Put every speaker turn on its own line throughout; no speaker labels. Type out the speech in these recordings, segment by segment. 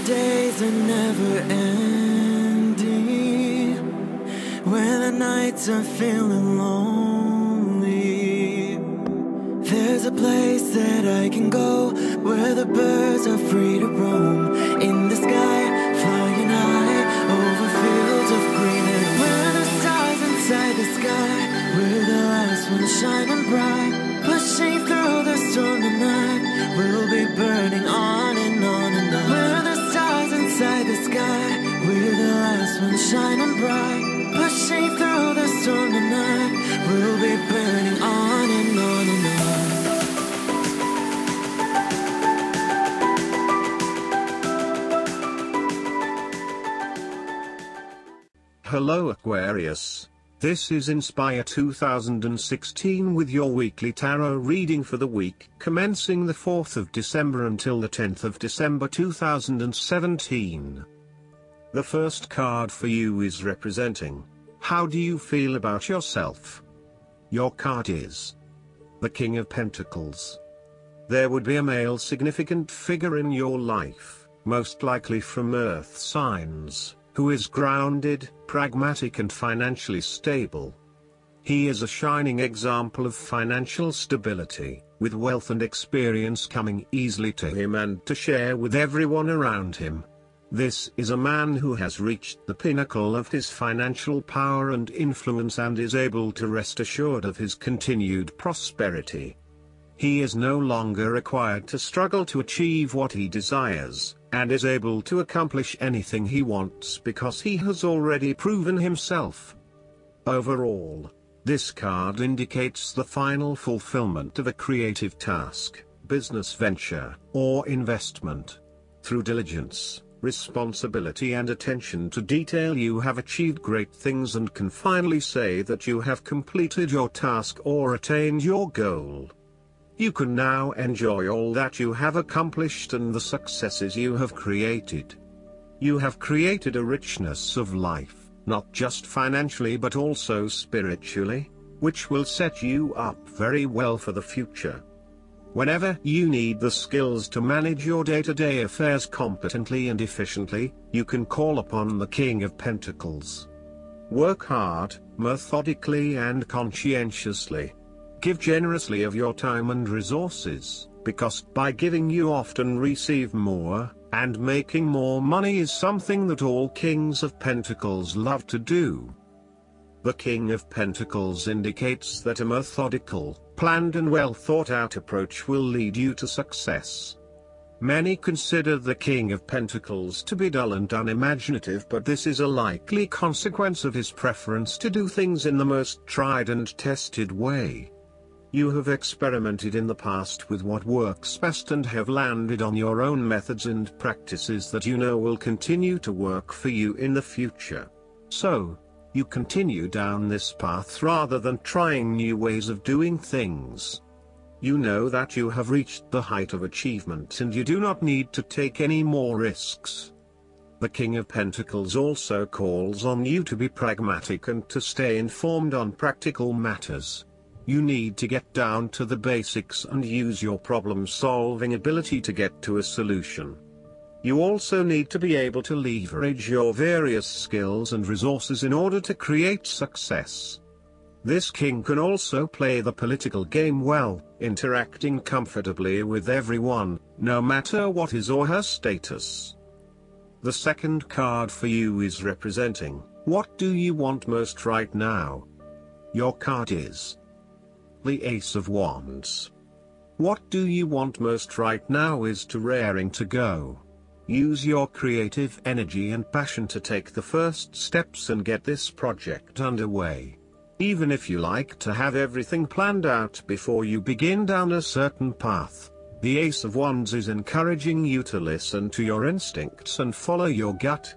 the days are never ending, when the nights are feeling lonely, there's a place that I can go, where the birds are free to roam, in the sky, flying high, over fields of green, and where the stars inside the sky, we're the last ones shining bright, pushing through the storm tonight, we'll be burning on and on and on. We're the stars inside the sky, we're the last ones shining bright, pushing through the storm tonight, we'll be burning on and on and on.
Hello Aquarius, this is Inspire 2016 with your weekly tarot reading for the week commencing the 4th of December until the 10th of December 2017. The first card for you is representing, how do you feel about yourself? Your card is the King of Pentacles. There would be a male significant figure in your life, most likely from earth signs, who is grounded, pragmatic and financially stable. He is a shining example of financial stability, with wealth and experience coming easily to him and to share with everyone around him. This is a man who has reached the pinnacle of his financial power and influence and is able to rest assured of his continued prosperity. He is no longer required to struggle to achieve what he desires, and is able to accomplish anything he wants because he has already proven himself. Overall, this card indicates the final fulfillment of a creative task, business venture, or investment. Through diligence, responsibility and attention to detail, you have achieved great things and can finally say that you have completed your task or attained your goal. You can now enjoy all that you have accomplished and the successes you have created. You have created a richness of life, not just financially but also spiritually, which will set you up very well for the future. Whenever you need the skills to manage your day-to-day affairs competently and efficiently, you can call upon the King of Pentacles. Work hard, methodically and conscientiously. Give generously of your time and resources, because by giving you often receive more, and making more money is something that all Kings of Pentacles love to do. The King of Pentacles indicates that a methodical, planned and well thought out approach will lead you to success. Many consider the King of Pentacles to be dull and unimaginative, but this is a likely consequence of his preference to do things in the most tried and tested way. You have experimented in the past with what works best and have landed on your own methods and practices that you know will continue to work for you in the future. So, you continue down this path rather than trying new ways of doing things. You know that you have reached the height of achievement and you do not need to take any more risks. The King of Pentacles also calls on you to be pragmatic and to stay informed on practical matters. You need to get down to the basics and use your problem-solving ability to get to a solution. You also need to be able to leverage your various skills and resources in order to create success. This king can also play the political game well, interacting comfortably with everyone, no matter what his or her status. The second card for you is representing, what do you want most right now? Your card is the Ace of Wands. What do you want most right now is to raring to go. Use your creative energy and passion to take the first steps and get this project underway. Even if you like to have everything planned out before you begin down a certain path, the Ace of Wands is encouraging you to listen to your instincts and follow your gut.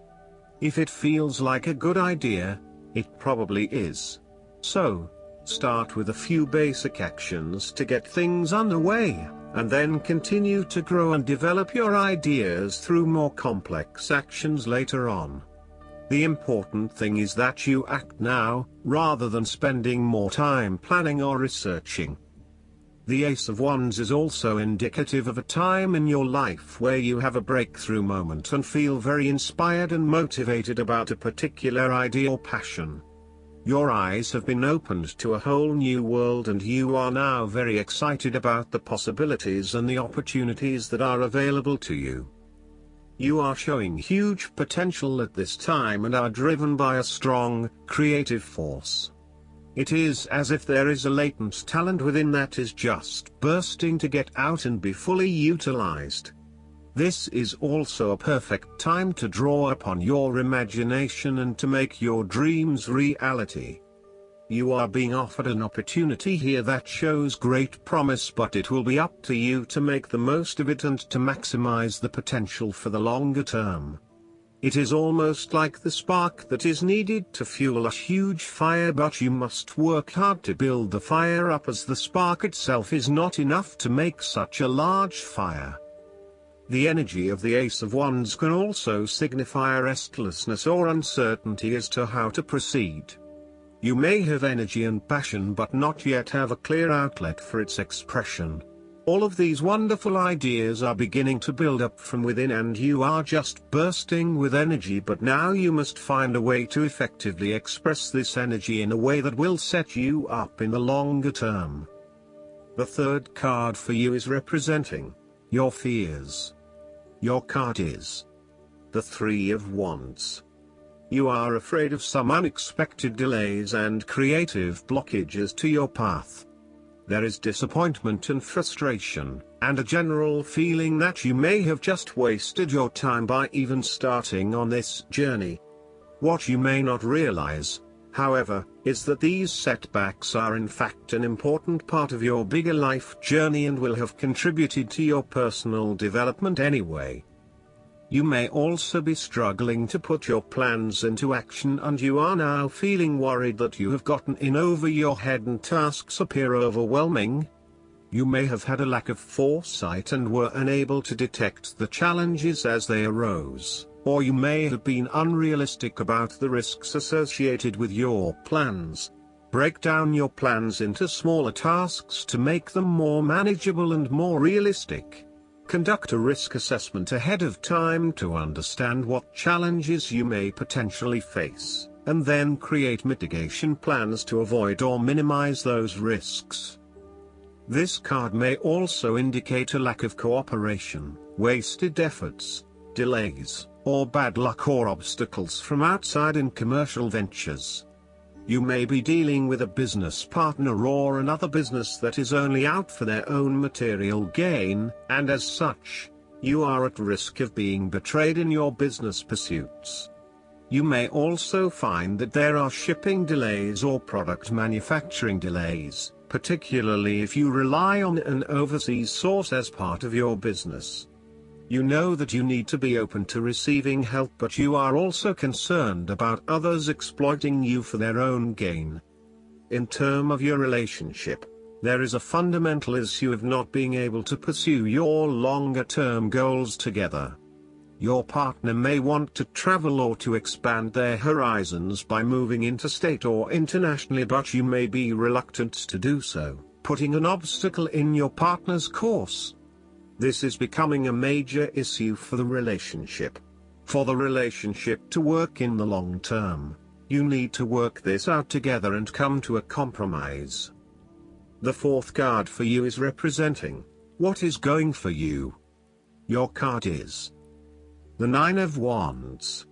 If it feels like a good idea, it probably is. So, start with a few basic actions to get things underway, and then continue to grow and develop your ideas through more complex actions later on. The important thing is that you act now, rather than spending more time planning or researching. The Ace of Wands is also indicative of a time in your life where you have a breakthrough moment and feel very inspired and motivated about a particular idea or passion. Your eyes have been opened to a whole new world and you are now very excited about the possibilities and the opportunities that are available to you. You are showing huge potential at this time and are driven by a strong, creative force. It is as if there is a latent talent within that is just bursting to get out and be fully utilized. This is also a perfect time to draw upon your imagination and to make your dreams reality. You are being offered an opportunity here that shows great promise, but it will be up to you to make the most of it and to maximize the potential for the longer term. It is almost like the spark that is needed to fuel a huge fire, but you must work hard to build the fire up, as the spark itself is not enough to make such a large fire. The energy of the Ace of Wands can also signify restlessness or uncertainty as to how to proceed. You may have energy and passion but not yet have a clear outlet for its expression. All of these wonderful ideas are beginning to build up from within and you are just bursting with energy, but now you must find a way to effectively express this energy in a way that will set you up in the longer term. The third card for you is representing your fears. Your card is the Three of Wands. You are afraid of some unexpected delays and creative blockages to your path. There is disappointment and frustration, and a general feeling that you may have just wasted your time by even starting on this journey. What you may not realize, however, is that these setbacks are in fact an important part of your bigger life journey and will have contributed to your personal development anyway. You may also be struggling to put your plans into action and you are now feeling worried that you have gotten in over your head and tasks appear overwhelming. You may have had a lack of foresight and were unable to detect the challenges as they arose, or you may have been unrealistic about the risks associated with your plans. Break down your plans into smaller tasks to make them more manageable and more realistic. Conduct a risk assessment ahead of time to understand what challenges you may potentially face, and then create mitigation plans to avoid or minimize those risks. This card may also indicate a lack of cooperation, wasted efforts, delays, or bad luck or obstacles from outside in commercial ventures. You may be dealing with a business partner or another business that is only out for their own material gain, and as such, you are at risk of being betrayed in your business pursuits. You may also find that there are shipping delays or product manufacturing delays, particularly if you rely on an overseas source as part of your business. You know that you need to be open to receiving help, but you are also concerned about others exploiting you for their own gain. In terms of your relationship, there is a fundamental issue of not being able to pursue your longer-term goals together. Your partner may want to travel or to expand their horizons by moving interstate or internationally, but you may be reluctant to do so, putting an obstacle in your partner's course. This is becoming a major issue for the relationship. For the relationship to work in the long term, you need to work this out together and come to a compromise. The fourth card for you is representing what is going for you. Your card is the Nine of Wands.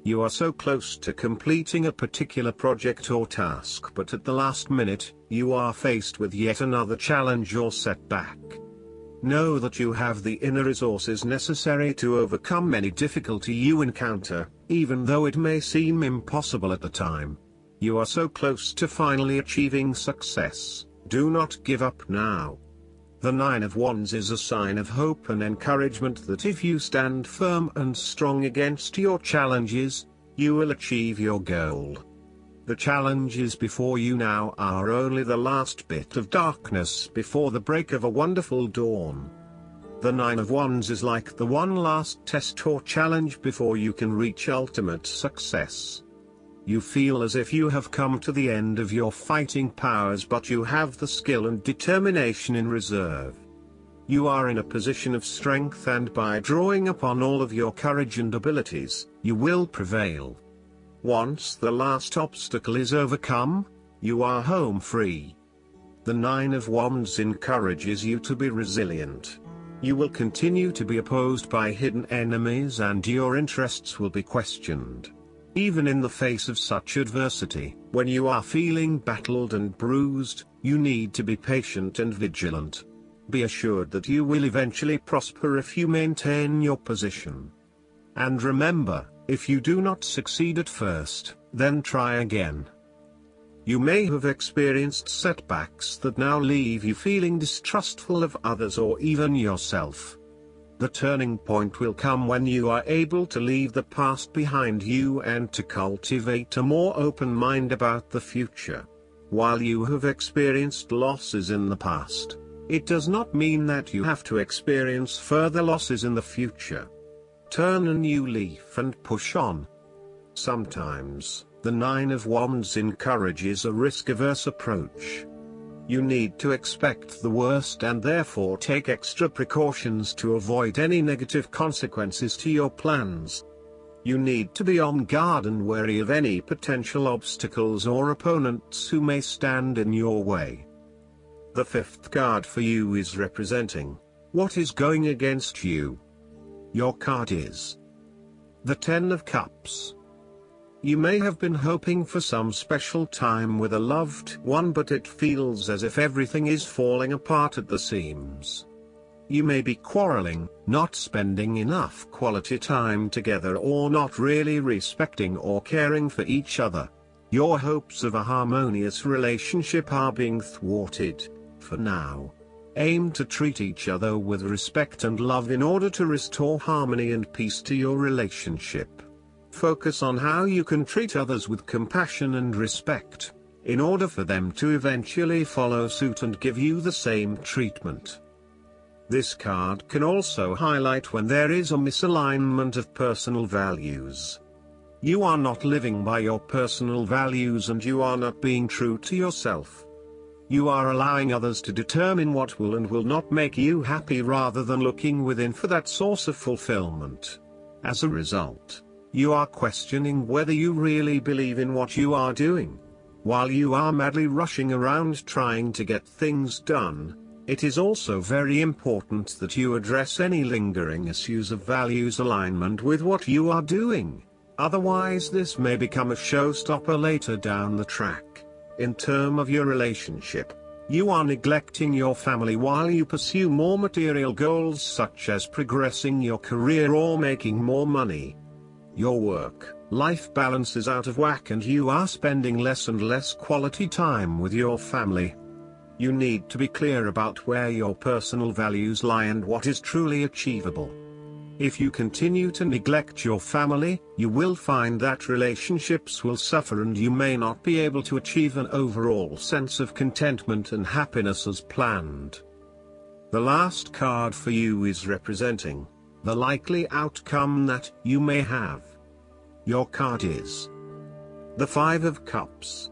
You are so close to completing a particular project or task, but at the last minute, you are faced with yet another challenge or setback. Know that you have the inner resources necessary to overcome any difficulty you encounter, even though it may seem impossible at the time. You are so close to finally achieving success. Do not give up now. The Nine of Wands is a sign of hope and encouragement that if you stand firm and strong against your challenges, you will achieve your goal. The challenges before you now are only the last bit of darkness before the break of a wonderful dawn. The Nine of Wands is like the one last test or challenge before you can reach ultimate success. You feel as if you have come to the end of your fighting powers, but you have the skill and determination in reserve. You are in a position of strength, and by drawing upon all of your courage and abilities, you will prevail. Once the last obstacle is overcome, you are home free. The Nine of Wands encourages you to be resilient. You will continue to be opposed by hidden enemies, and your interests will be questioned. Even in the face of such adversity, when you are feeling battled and bruised, you need to be patient and vigilant. Be assured that you will eventually prosper if you maintain your position. And remember, if you do not succeed at first, then try again. You may have experienced setbacks that now leave you feeling distrustful of others or even yourself. The turning point will come when you are able to leave the past behind you and to cultivate a more open mind about the future. While you have experienced losses in the past, it does not mean that you have to experience further losses in the future. Turn a new leaf and push on. Sometimes, the Nine of Wands encourages a risk-averse approach. You need to expect the worst and therefore take extra precautions to avoid any negative consequences to your plans. You need to be on guard and wary of any potential obstacles or opponents who may stand in your way. The fifth card for you is representing what is going against you. Your card is the Ten of Cups. You may have been hoping for some special time with a loved one, but it feels as if everything is falling apart at the seams. You may be quarreling, not spending enough quality time together, or not really respecting or caring for each other. Your hopes of a harmonious relationship are being thwarted, for now. Aim to treat each other with respect and love in order to restore harmony and peace to your relationship. Focus on how you can treat others with compassion and respect, in order for them to eventually follow suit and give you the same treatment. This card can also highlight when there is a misalignment of personal values. You are not living by your personal values and you are not being true to yourself. You are allowing others to determine what will and will not make you happy rather than looking within for that source of fulfillment. As a result, you are questioning whether you really believe in what you are doing. While you are madly rushing around trying to get things done, it is also very important that you address any lingering issues of values alignment with what you are doing. Otherwise, this may become a showstopper later down the track. In terms of your relationship, you are neglecting your family while you pursue more material goals such as progressing your career or making more money. Your work-life balance is out of whack and you are spending less and less quality time with your family. You need to be clear about where your personal values lie and what is truly achievable. If you continue to neglect your family, you will find that relationships will suffer and you may not be able to achieve an overall sense of contentment and happiness as planned. The last card for you is representing the likely outcome that you may have. Your card is the Five of Cups.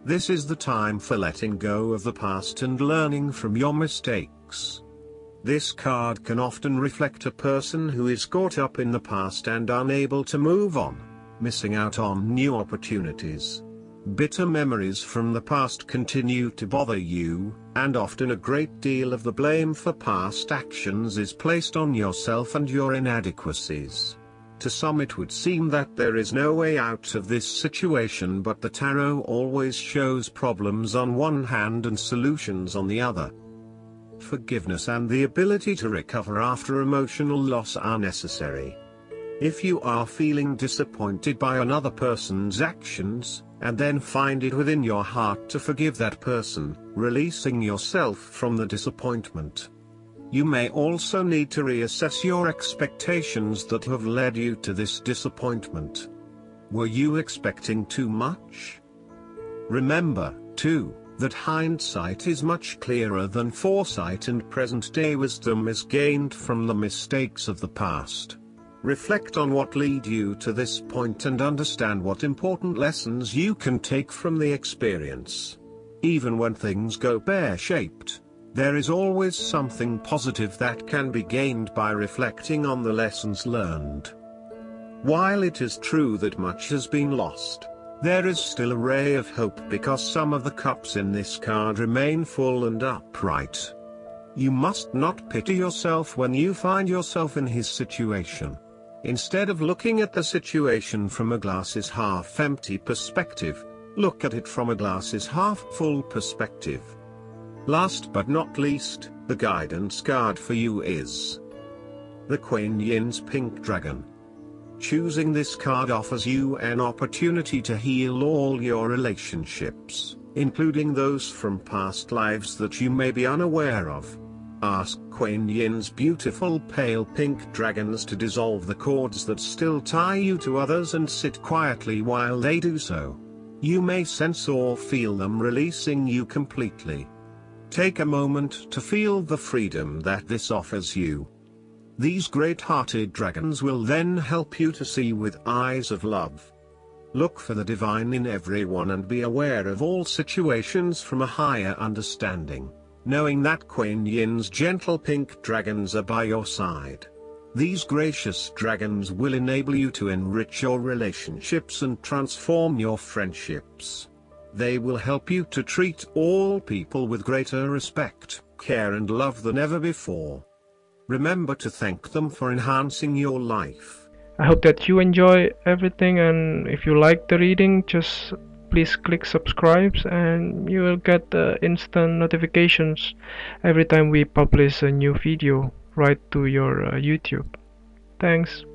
This is the time for letting go of the past and learning from your mistakes. This card can often reflect a person who is caught up in the past and unable to move on, missing out on new opportunities. Bitter memories from the past continue to bother you, and often a great deal of the blame for past actions is placed on yourself and your inadequacies. To some it would seem that there is no way out of this situation, but the tarot always shows problems on one hand and solutions on the other. Forgiveness and the ability to recover after emotional loss are necessary. If you are feeling disappointed by another person's actions, and then find it within your heart to forgive that person, releasing yourself from the disappointment. You may also need to reassess your expectations that have led you to this disappointment. Were you expecting too much? Remember, too, that hindsight is much clearer than foresight, and present-day wisdom is gained from the mistakes of the past. Reflect on what led you to this point and understand what important lessons you can take from the experience. Even when things go pear-shaped, there is always something positive that can be gained by reflecting on the lessons learned. While it is true that much has been lost, there is still a ray of hope because some of the cups in this card remain full and upright. You must not pity yourself when you find yourself in his situation. Instead of looking at the situation from a glass half empty perspective, look at it from a glass half full perspective. Last but not least, the guidance card for you is the Kuan Yin's Pink Dragon. Choosing this card offers you an opportunity to heal all your relationships, including those from past lives that you may be unaware of. Ask Kuan Yin's beautiful pale pink dragons to dissolve the cords that still tie you to others and sit quietly while they do so. You may sense or feel them releasing you completely. Take a moment to feel the freedom that this offers you. These great-hearted dragons will then help you to see with eyes of love. Look for the divine in everyone and be aware of all situations from a higher understanding, knowing that Kuan Yin's gentle pink dragons are by your side. These gracious dragons will enable you to enrich your relationships and transform your friendships. They will help you to treat all people with greater respect, care and love than ever before. Remember to thank them for enhancing your life.
I hope that you enjoy everything, and if you like the reading, just please click subscribe and you will get instant notifications every time we publish a new video right to your YouTube. Thanks.